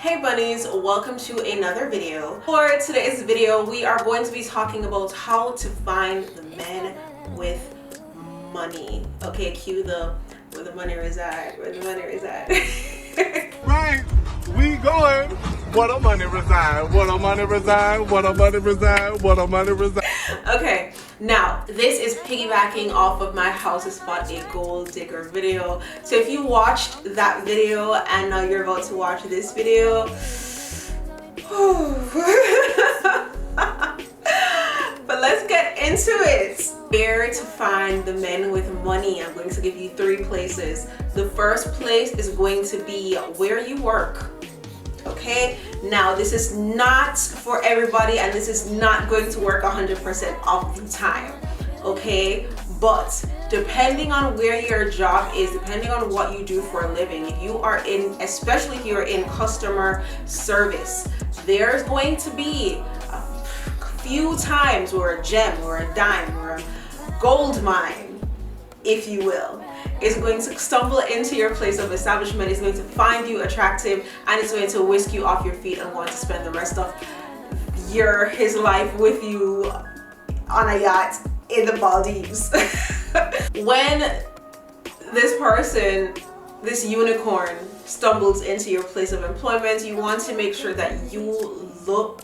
Hey bunnies, welcome to another video. For today's video, we are going to be talking about how to find the men with money. Okay, cue the where the money reside, where the money reside. Right, we going. Where the money reside, where the money reside, where the money reside, where the money reside. Okay, now this is piggybacking off of my How to Spot a Gold Digger video. So if you watched that video and now you're about to watch this video, but let's get into it. Where to find the men with money? I'm going to give you 3 places. The first place is going to be where you work. Okay, now this is not for everybody and this is not going to work 100% of the time. Okay, but depending on where your job is, depending on what you do for a living, if you are in, especially if you're in customer service, there's going to be a few times where a gem or a dime or a gold mine, if you will, is going to stumble into your place of establishment, is going to find you attractive, and it's going to whisk you off your feet and want to spend the rest of his life with you on a yacht in the Maldives. When this person, this unicorn, stumbles into your place of employment, you want to make sure that you look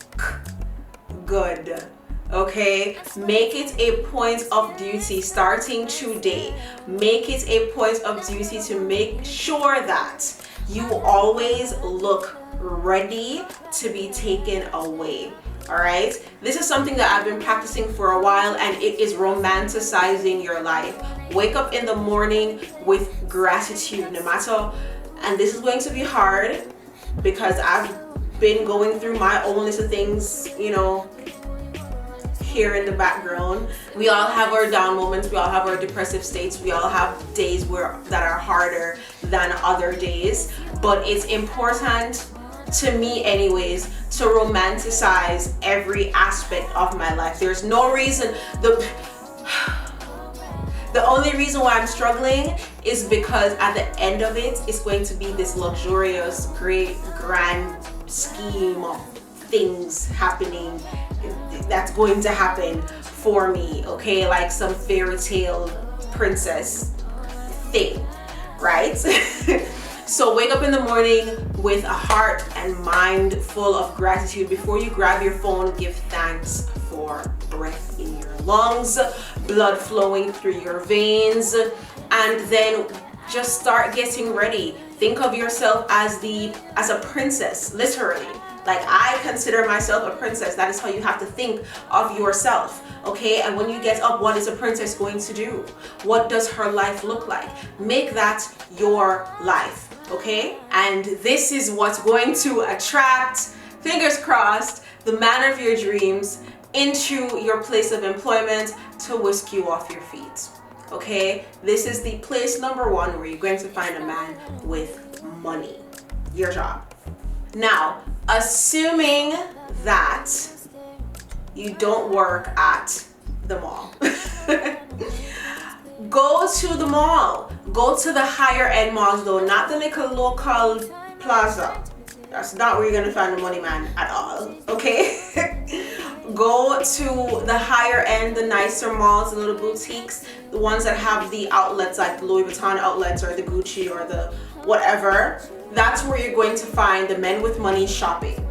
good. Okay, make it a point of duty starting today. Make it a point of duty to make sure that you always look ready to be taken away. All right, this is something that I've been practicing for a while, and it is romanticizing your life. Wake up in the morning with gratitude, no matter, and this is going to be hard because I've been going through my own list of things, you know, here in the background. We all have our down moments, we all have our depressive states, we all have days that are harder than other days, but it's important to me anyways to romanticize every aspect of my life. There's no reason, the only reason why I'm struggling is because at the end of it, it's going to be this luxurious, great, grand scheme of things happening that's going to happen for me, okay, like some fairy tale princess thing, right? So wake up in the morning with a heart and mind full of gratitude. Before you grab your phone, give thanks for breath in your lungs, blood flowing through your veins, and then just start getting ready. Think of yourself as a princess, literally. Like, I consider myself a princess. That is how you have to think of yourself, okay? And when you get up, what is a princess going to do? What does her life look like? Make that your life, okay? And this is what's going to attract, fingers crossed, the man of your dreams into your place of employment to whisk you off your feet, okay? This is the place number 1 where you're going to find a man with money, your job. Now, assuming that you don't work at the mall, go to the mall. Go to the higher end malls though, not the little local plaza. That's not where you're gonna find the money man at all, okay? Go to the higher end, the nicer malls, the little boutiques, the ones that have the outlets like the Louis Vuitton outlets or the Gucci or the whatever. That's where you're going to find the men with money shopping,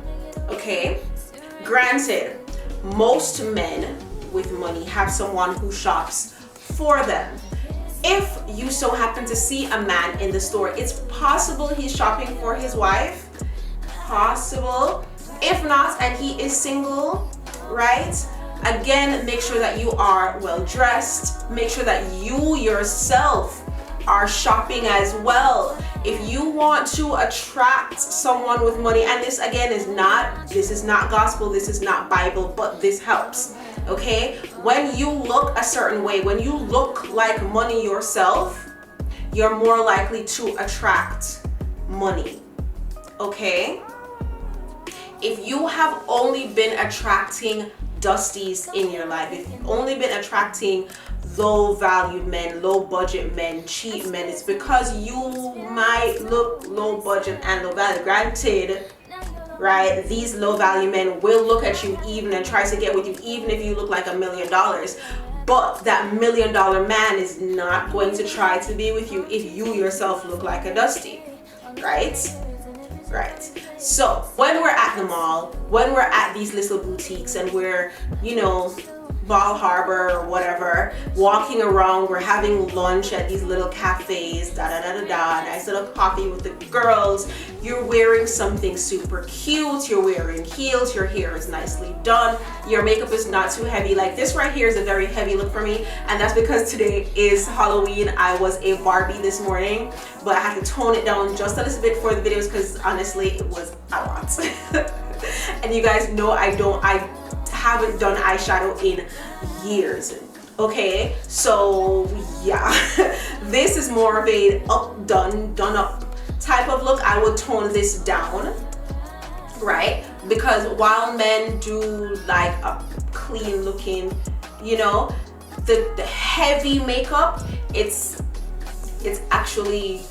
okay? Granted, most men with money have someone who shops for them. If you so happen to see a man in the store, it's possible he's shopping for his wife, possible. If not, and he is single, right? Again, make sure that you are well dressed. Make sure that you yourself are shopping as well. If you want to attract someone with money, and this again is not gospel, this is not Bible, but this helps, okay? When you look a certain way, when you look like money yourself, you're more likely to attract money, okay? If you have only been attracting dusties in your life, if you've only been attracting low valued men, low budget men, cheap men, it's because you might look low budget and low value. Granted, right? These low value men will look at you even and try to get with you even if you look like $1 million. But that $1 million man is not going to try to be with you if you yourself look like a Dusty, right? Right. So when we're at the mall, when we're at these little boutiques and we're, you know, Bal Harbor or whatever, walking around, we're having lunch at these little cafes, nice little coffee with the girls, you're wearing something super cute, you're wearing heels, your hair is nicely done, your makeup is not too heavy. Like this right here is a very heavy look for me, and that's because today is Halloween. I was a Barbie this morning, but I had to tone it down just a little bit for the videos because honestly it was a lot. And you guys know I haven't done eyeshadow in years. Okay, so yeah, this is more of a done up type of look. I would tone this down, right? Because while men do like a clean looking, you know, the heavy makeup, it's actually,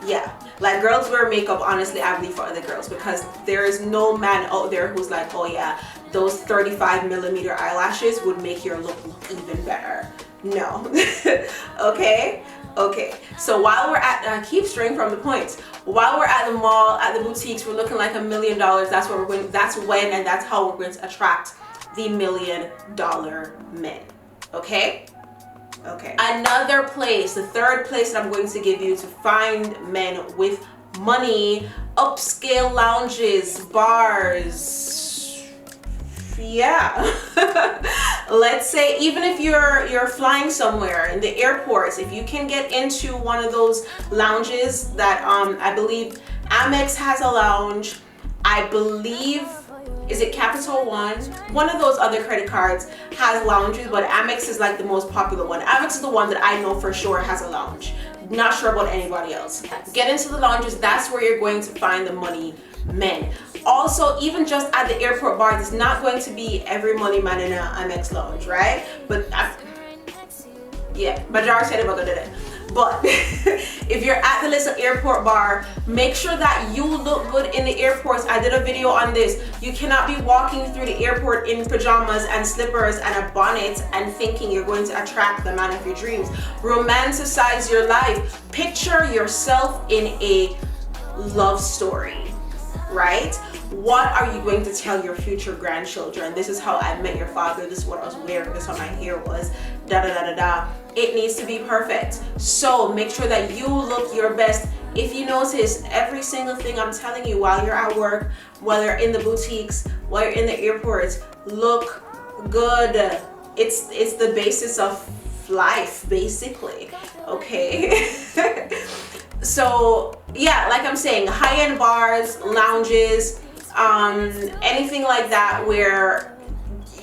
yeah, like girls wear makeup, honestly I believe, for other girls, because there is no man out there who's like, oh yeah, those 35mm eyelashes would make your look even better. No. Okay, so while we're at, I keep straying from the points, while we're at the mall, at the boutiques, we're looking like $1 million. That's where we're going, that's when and that's how we're going to attract the $1 million men. Okay, another place, the third place that I'm going to give you to find men with money: upscale lounges, bars. Yeah. Let's say even if you're flying somewhere in the airports, if you can get into one of those lounges that I believe Amex has a lounge, I believe, is it Capital One of those other credit cards has lounges, but Amex is like the most popular one. Amex is the one that I know for sure has a lounge. Not sure about anybody else. Get into the lounges, that's where you're going to find the money men. Also, even just at the airport bar, it's not going to be every money man in an Amex lounge, right? But yeah, majority of them are gonna do that. But if you're at the little airport bar, make sure that you look good in the airports. I did a video on this. You cannot be walking through the airport in pajamas and slippers and a bonnet and thinking you're going to attract the man of your dreams. Romanticize your life. Picture yourself in a love story, right? What are you going to tell your future grandchildren? This is how I met your father, this is what I was wearing, this is how my hair was, da da da da da. It needs to be perfect. So make sure that you look your best. If you notice, every single thing I'm telling you while you're at work, while you're in the boutiques, while you're in the airports, look good. It's the basis of life, basically. Okay. So yeah, like I'm saying, high-end bars, lounges, anything like that where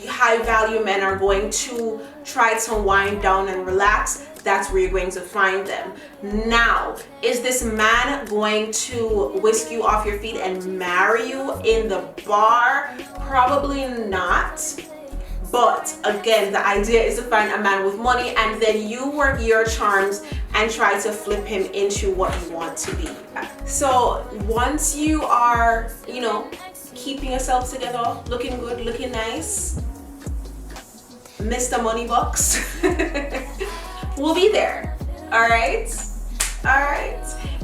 high value men are going to try to wind down and relax, that's where you're going to find them. Now, is this man going to whisk you off your feet and marry you in the bar? Probably not. But again, the idea is to find a man with money, and then you work your charms and try to flip him into what you want to be. So once you are, you know, keeping yourself together, looking good, looking nice, Mr. Moneybox will be there. All right.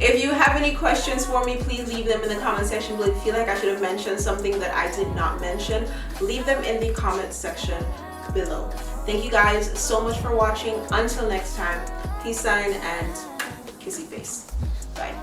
If you have any questions for me, please leave them in the comment section below. If you feel like I should have mentioned something that I did not mention, leave them in the comment section below. Thank you guys so much for watching. Until next time, peace sign and kissy face. Bye.